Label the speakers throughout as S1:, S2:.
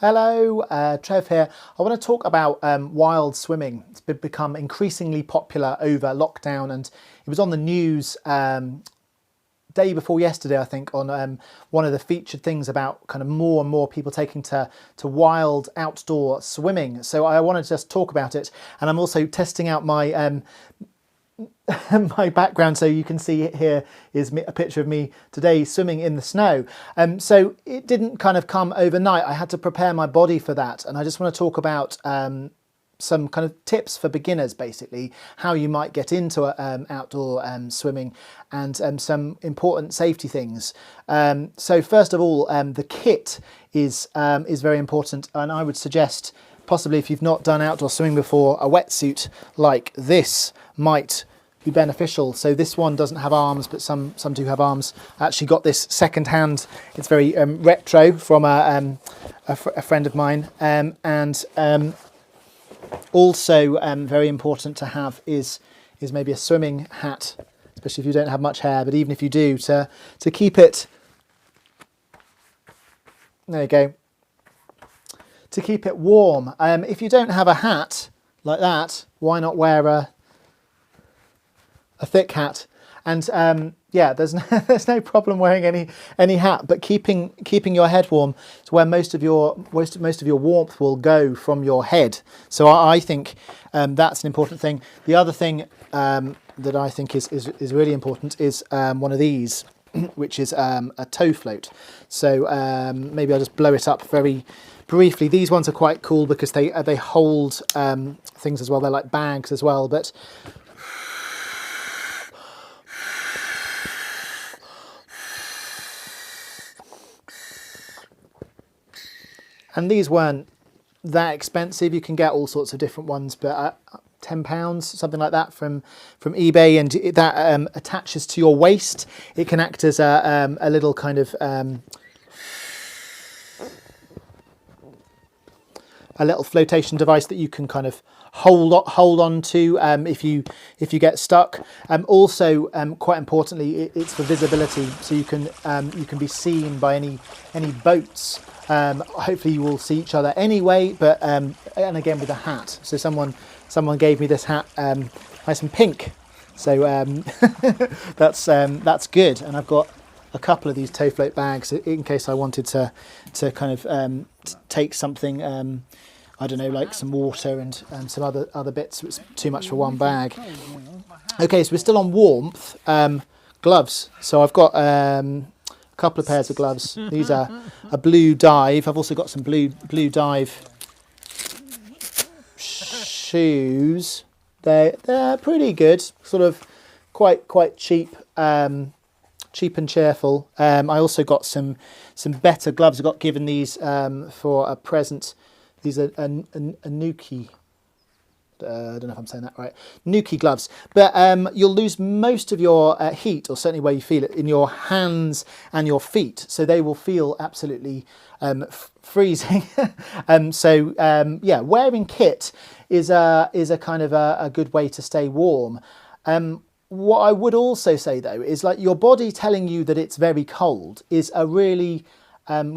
S1: Hello, Trev here. I want to talk about wild swimming. It's become increasingly popular over lockdown, and it was on the news day before yesterday, I think, on one of the featured things about kind of more and more people taking to wild outdoor swimming. So I want to just talk about it, and I'm also testing out my my background, so you can see here is a picture of me today swimming in the snow. So it didn't kind of come overnight. I had to prepare my body for that, and I just want to talk about some kind of tips for beginners, basically how you might get into outdoor swimming, and some important safety things. So first of all, the kit is very important, and I would suggest, possibly if you've not done outdoor swimming before, a wetsuit like this might be beneficial. So this one doesn't have arms, but some do have arms. I actually got this second hand. It's very retro from a friend of mine, and also very important to have is maybe a swimming hat, especially if you don't have much hair, but even if you do, to keep it, there you go, to keep it warm. If you don't have a hat like that, why not wear a thick hat? And yeah, there's no problem wearing any hat, but keeping your head warm is where most of your warmth will go, from your head. So I think that's an important thing. The other thing that I think is really important is one of these, which is a tow float. So maybe I'll just blow it up very briefly. These ones are quite cool because they hold things as well. They're like bags as well, but and these weren't that expensive. You can get all sorts of different ones, but £10, something like that, from eBay, and that attaches to your waist. It can act as a little kind of a little flotation device that you can kind of hold on to if you get stuck. Also, quite importantly, it's for visibility, so you can be seen by any boats. Hopefully you will see each other anyway, but and again with a hat. So someone gave me this hat, nice and pink. So that's good. And I've got a couple of these tow float bags in case I wanted to kind of take something. I don't know, like some water and some other bits. It's too much for one bag. Okay, so we're still on warmth. Gloves. So I've got couple of pairs of gloves. These are a blue dive. I've also got some blue dive shoes. They're pretty good, sort of quite cheap, cheap and cheerful. I also got some better gloves. I got given these for a present. These are a Nuki. I don't know if I'm saying that right. Nuki gloves, but you'll lose most of your heat, or certainly where you feel it, in your hands and your feet. So they will feel absolutely freezing. Yeah, wearing kit is a kind of a good way to stay warm. What I would also say though is, like, your body telling you that it's very cold is a really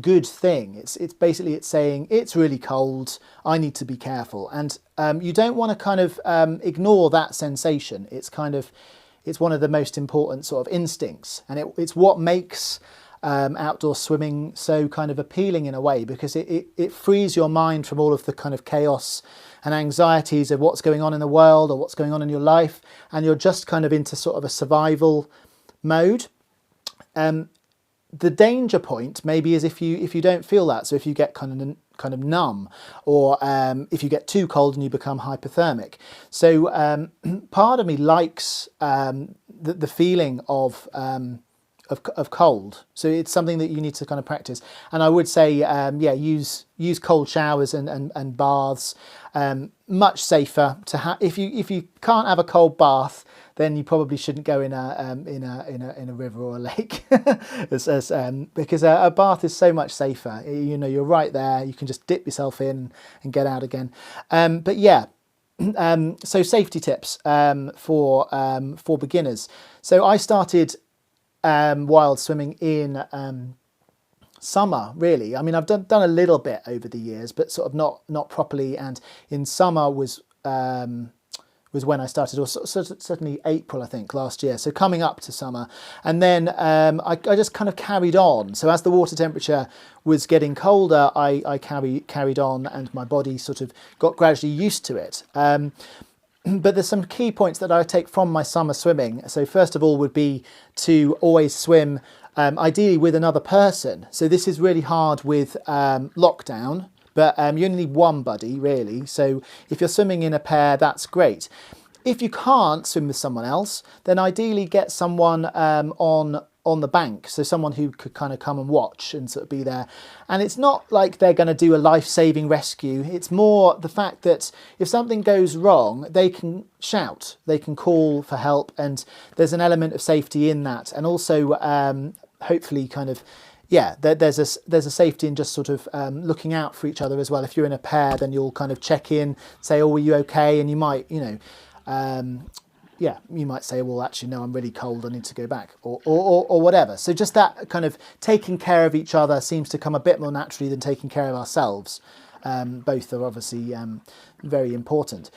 S1: good thing. It's basically, it's saying it's really cold, I need to be careful, and you don't want to kind of ignore that sensation. It's one of the most important sort of instincts, and it's what makes outdoor swimming so kind of appealing in a way, because it frees your mind from all of the kind of chaos and anxieties of what's going on in the world or what's going on in your life, and you're just kind of into sort of a survival mode. The danger point maybe is if you don't feel that. So if you get kind of numb, or if you get too cold and you become hypothermic. So part of me likes the feeling of cold. So it's something that you need to kind of practice. And I would say, yeah, use cold showers and baths. Much safer to have. If you can't have a cold bath, then you probably shouldn't go in a river or a lake, because a bath is so much safer. You know, you're right there. You can just dip yourself in and get out again. But yeah, so safety tips for beginners. So I started wild swimming in summer, really. I mean, I've done a little bit over the years, but sort of not properly. And in summer was when I started, or certainly April, I think, last year. So coming up to summer, and then I just kind of carried on. So as the water temperature was getting colder, I carried on, and my body sort of got gradually used to it. But there's some key points that I take from my summer swimming. So first of all would be to always swim ideally with another person. So this is really hard with lockdown, but you only need one buddy really. So if you're swimming in a pair, that's great. If you can't swim with someone else, then ideally get someone on the bank, so someone who could kind of come and watch and sort of be there. And it's not like they're going to do a life-saving rescue. It's more the fact that if something goes wrong, they can shout, they can call for help, and there's an element of safety in that. And also hopefully kind of, yeah, there's a safety in just sort of looking out for each other as well. If you're in a pair, then you'll kind of check in, say, oh, are you okay? And you might, yeah, you might say, well, actually, no, I'm really cold, I need to go back, or whatever. So just that kind of taking care of each other seems to come a bit more naturally than taking care of ourselves. Both are obviously very important.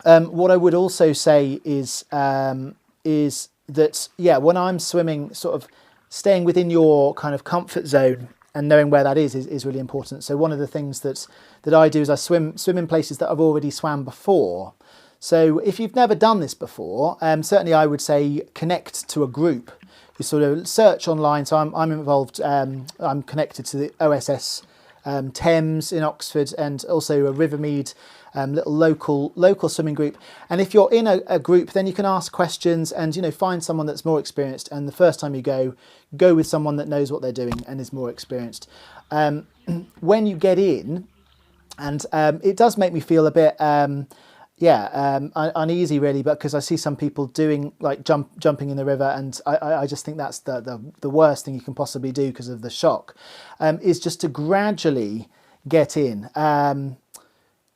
S1: What I would also say is that, yeah, when I'm swimming, sort of staying within your kind of comfort zone and knowing where that is really important. So one of the things that I do is I swim in places that I've already swam before. So if you've never done this before, certainly I would say connect to a group. You sort of search online. So I'm involved, I'm connected to the OSS Thames in Oxford, and also a Rivermead little local swimming group. And if you're in a group, then you can ask questions and, find someone that's more experienced. And the first time you go with someone that knows what they're doing and is more experienced. When you get in, and it does make me feel a bit uneasy really, but because I see some people doing like jumping in the river, and I just think that's the worst thing you can possibly do because of the shock, is just to gradually get in.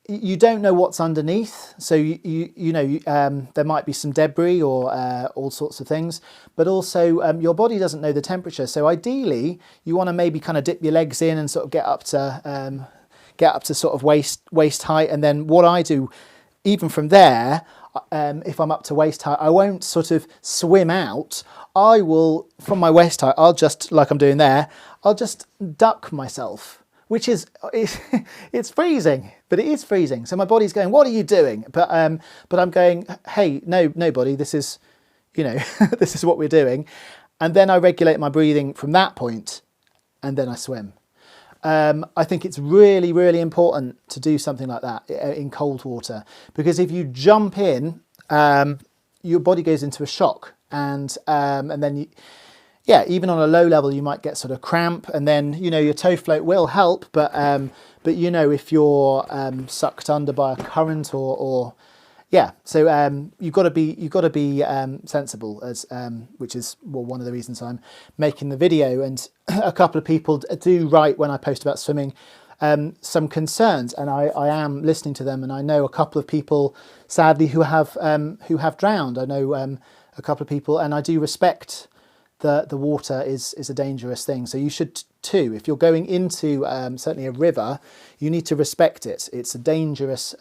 S1: You don't know what's underneath, so there might be some debris or all sorts of things, but also your body doesn't know the temperature. So ideally, you want to maybe kind of dip your legs in and sort of get up to sort of waist height, and then what I do, even from there, if I'm up to waist height, I won't sort of swim out. I will, from my waist height, I'll just, like I'm doing there, I'll just duck myself, which is, it's freezing, but it is freezing. So my body's going, what are you doing? But I'm going, hey, no, nobody, this is, this is what we're doing. And then I regulate my breathing from that point, and then I swim. I think it's really, really important to do something like that in cold water, because if you jump in, your body goes into a shock, and then even on a low level, you might get sort of cramp, and then your toe float will help, but if you're sucked under by a current or so you've got to be sensible, as which is one of the reasons I'm making the video. And a couple of people do write when I post about swimming some concerns, and I am listening to them. And I know a couple of people, sadly, who have drowned. I know a couple of people, and I do respect the water is a dangerous thing. So you should too. If you're going into certainly a river, you need to respect it. It's a dangerous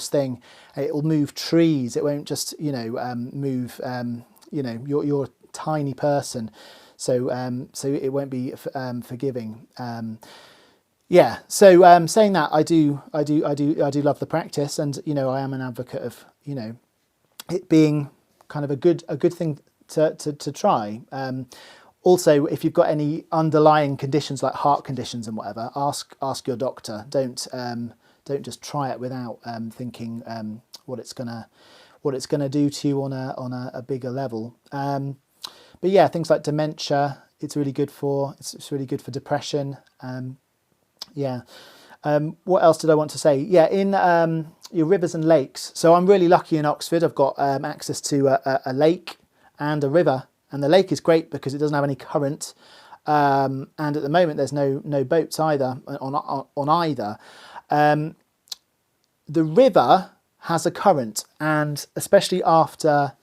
S1: thing. It will move trees. It won't just move. You're a tiny person, so it won't be forgiving. So saying that, I do love the practice, and I am an advocate of it being kind of a good thing to try. Also, if you've got any underlying conditions like heart conditions and whatever, ask your doctor. Don't just try it without thinking what it's gonna do to you on a bigger level. But yeah, things like dementia, it's really good for. It's really good for depression. What else did I want to say? Yeah, in your rivers and lakes. So I'm really lucky in Oxford. I've got access to a lake and a river, and the lake is great because it doesn't have any current, and at the moment there's no boats either on either. The river has a current, and especially after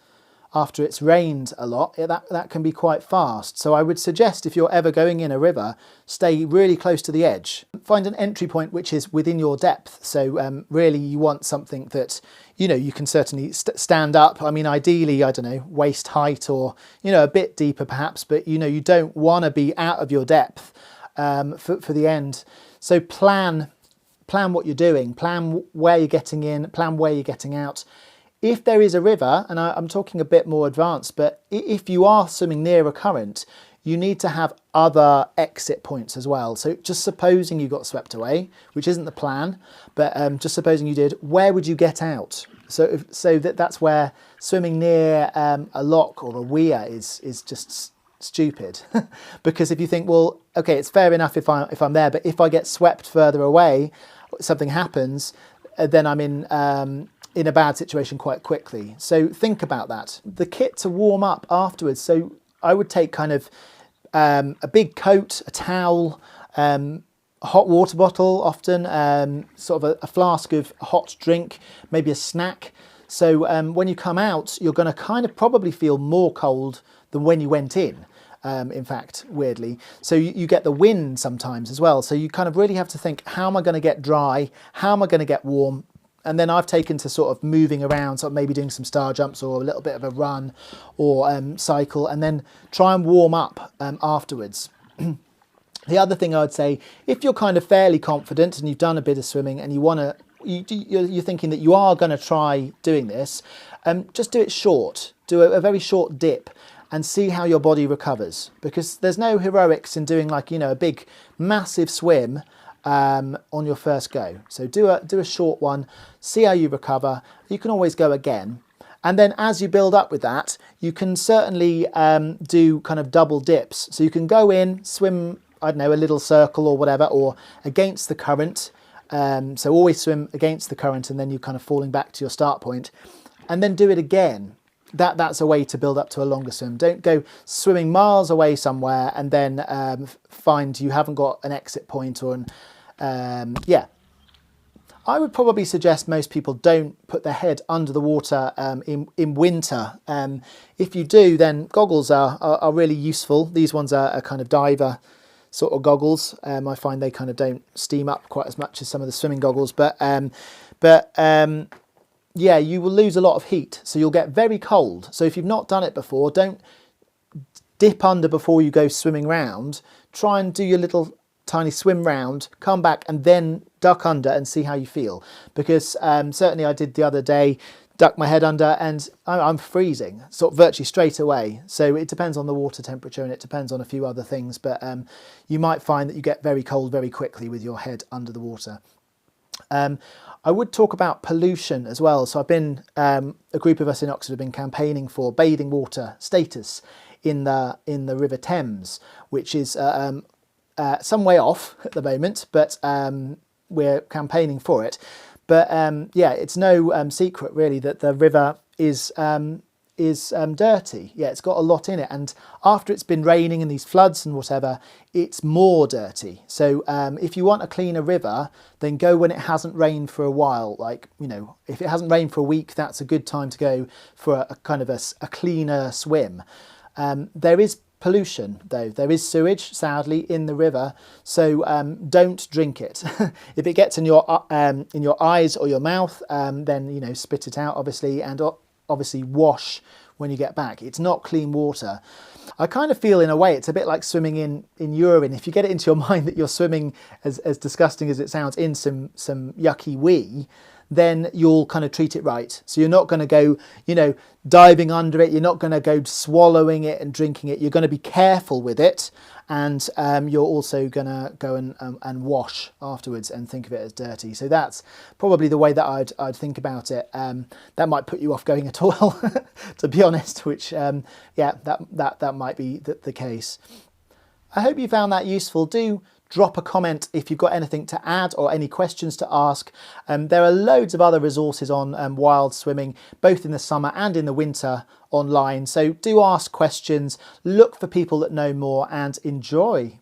S1: after it's rained a lot, that can be quite fast. So I would suggest if you're ever going in a river, stay really close to the edge. Find an entry point which is within your depth. So really you want something that, you can certainly stand up. I mean, ideally, I don't know, waist height or, a bit deeper perhaps, but you don't want to be out of your depth for the end. So plan what you're doing, plan where you're getting in, plan where you're getting out. If there is a river, and I'm talking a bit more advanced, but if you are swimming near a current, you need to have other exit points as well. So just supposing you got swept away, which isn't the plan, but just supposing you did, where would you get out? So that's where swimming near a lock or a weir is just stupid. Because if you think, well, okay, it's fair enough if I'm there, but if I get swept further away, something happens, then I'm in a bad situation quite quickly. So think about that. The kit to warm up afterwards. So I would take kind of a big coat, a towel, a hot water bottle often, sort of a flask of hot drink, maybe a snack. So when you come out, you're going to kind of probably feel more cold than when you went in fact, weirdly. So you get the wind sometimes as well. So you kind of really have to think, how am I going to get dry? How am I going to get warm? And then I've taken to sort of moving around, sort of maybe doing some star jumps or a little bit of a run or cycle, and then try and warm up afterwards. The other thing I would say, if you're kind of fairly confident and you've done a bit of swimming and you're thinking that you are going to try doing this, just do it short. Do a very short dip and see how your body recovers, because there's no heroics in doing like, a big massive swim on your first go. So do a short one, see how you recover. You can always go again. And then as you build up with that, you can certainly do kind of double dips. So you can go in, swim, I don't know, a little circle or whatever, or against the current. So always swim against the current and then you're kind of falling back to your start point, and then do it again. That's a way to build up to a longer swim. Don't go swimming miles away somewhere and then find you haven't got an exit point or yeah. I would probably suggest most people don't put their head under the water in winter. If you do, then goggles are really useful. These ones are kind of diver sort of goggles. I find they kind of don't steam up quite as much as some of the swimming goggles, but yeah, you will lose a lot of heat, so you'll get very cold. So if you've not done it before, don't dip under before you go swimming round. Try and do your little tiny swim round, come back and then duck under and see how you feel. Because certainly I did the other day, duck my head under and I'm freezing, sort of virtually straight away. So it depends on the water temperature and it depends on a few other things, but you might find that you get very cold very quickly with your head under the water. I would talk about pollution as well. So I've been, a group of us in Oxford have been campaigning for bathing water status in the River Thames, which is some way off at the moment, but we're campaigning for it. But yeah, it's no secret really that the river is dirty. Yeah, it's got a lot in it, and after it's been raining and these floods and whatever, it's more dirty. So if you want a cleaner river, then go when it hasn't rained for a while. Like, if it hasn't rained for a week, that's a good time to go for a kind of a cleaner swim. There is pollution though. There is sewage, sadly, in the river, so don't drink it. If it gets in your eyes or your mouth, then spit it out, obviously, and obviously wash when you get back. It's not clean water. I kind of feel in a way it's a bit like swimming in urine. If you get it into your mind that you're swimming, as disgusting as it sounds, in some yucky wee, then you'll kind of treat it right. So you're not going to go, diving under it. You're not going to go swallowing it and drinking it. You're going to be careful with it. And you're also going to go and wash afterwards and think of it as dirty. So that's probably the way that I'd think about it. That might put you off going at all, to be honest, which, yeah, that might be the case. I hope you found that useful. Do drop a comment if you've got anything to add or any questions to ask. There are loads of other resources on wild swimming, both in the summer and in the winter online. So do ask questions, look for people that know more, and enjoy.